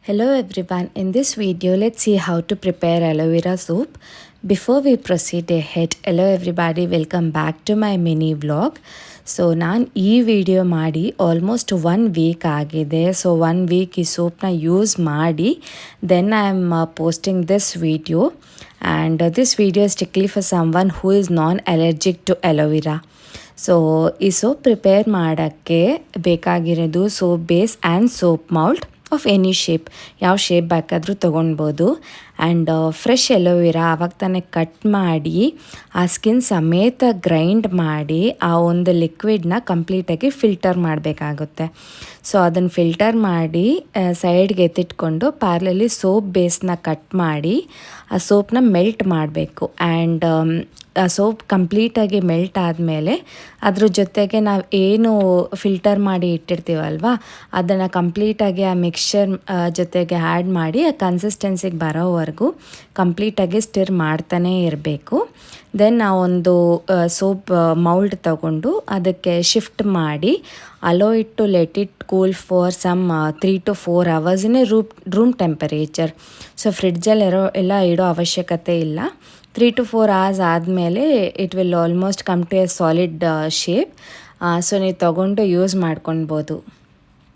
Hello everyone, in this video let's see how to prepare aloe vera soup. Before we proceed ahead, hello everybody, welcome back to my mini vlog. So ನಾನು ಈ video ಮಾಡಿ almost 1 week ಆಗಿದೆ. So 1 week ಈ ಸೋಪ್ನ use ಮಾಡಿ then I am posting this video and this video strictly for someone who is non allergic to aloe vera. So ಈ soap prepare ಮಾಡೋಕ್ಕೆ ಬೇಕಾಗಿರೋದು soap base and soap mould of any shape, ಯಾವ shape ಬೇಕಾದರೂ ತೊಗೊಳ್ಬೋದು. And fresh aloe vera ಆವಾಗ ತಾನೇ cut ಮಾಡಿ ಆ ಸ್ಕಿನ್ ಸಮೇತ ಗ್ರೈಂಡ್ ಮಾಡಿ ಆ ಒಂದು ಲಿಕ್ವಿಡ್ನ ಕಂಪ್ಲೀಟಾಗಿ ಫಿಲ್ಟರ್ ಮಾಡಬೇಕಾಗುತ್ತೆ. ಸೊ ಅದನ್ನು ಫಿಲ್ಟರ್ ಮಾಡಿ ಸೈಡ್ಗೆ ಎತ್ತಿಟ್ಕೊಂಡು ಪ್ಯಾರ್ಲಲ್ಲಿ ಸೋಪ್ ಬೇಸ್ನ ಕಟ್ ಮಾಡಿ ಆ ಸೋಪ್ನ ಮೆಲ್ಟ್ ಮಾಡಬೇಕು. ಆ್ಯಂಡ್ ಆ ಸೋಪ್ ಕಂಪ್ಲೀಟಾಗಿ ಮೆಲ್ಟ್ ಆದಮೇಲೆ ಅದ್ರ ಜೊತೆಗೆ ನಾವು ಏನು ಫಿಲ್ಟರ್ ಮಾಡಿ ಇಟ್ಟಿರ್ತೀವಲ್ವ ಅದನ್ನು ಕಂಪ್ಲೀಟಾಗಿ ಆ ಮಿಕ್ಸ್ಚರ್ ಜೊತೆಗೆ ಆ್ಯಡ್ ಮಾಡಿ ಆ ಕನ್ಸಿಸ್ಟೆನ್ಸಿಗೆ ಬರೋವರೆಗೂ ಕಂಪ್ಲೀಟಾಗಿ ಸ್ಟಿರ್ ಮಾಡ್ತಾನೇ ಇರಬೇಕು. ದೆನ್ ನಾವೊಂದು ಸೋಪ್ ಮೌಲ್ಡ್ ತಗೊಂಡು ಅದಕ್ಕೆ ಶಿಫ್ಟ್ ಮಾಡಿ allow it to let it cool for some 3 to 4 hours in room temperature. So ಫ್ರಿಡ್ಜಲ್ಲಿ ಇಡೋ ಅವಶ್ಯಕತೆ ಇಲ್ಲ. 3 to 4 hours ಆದಮೇಲೆ it will almost come to a solid shape. So ನೀವು ತೊಗೊಂಡು ಯೂಸ್ ಮಾಡ್ಕೊಳ್ಬೋದು.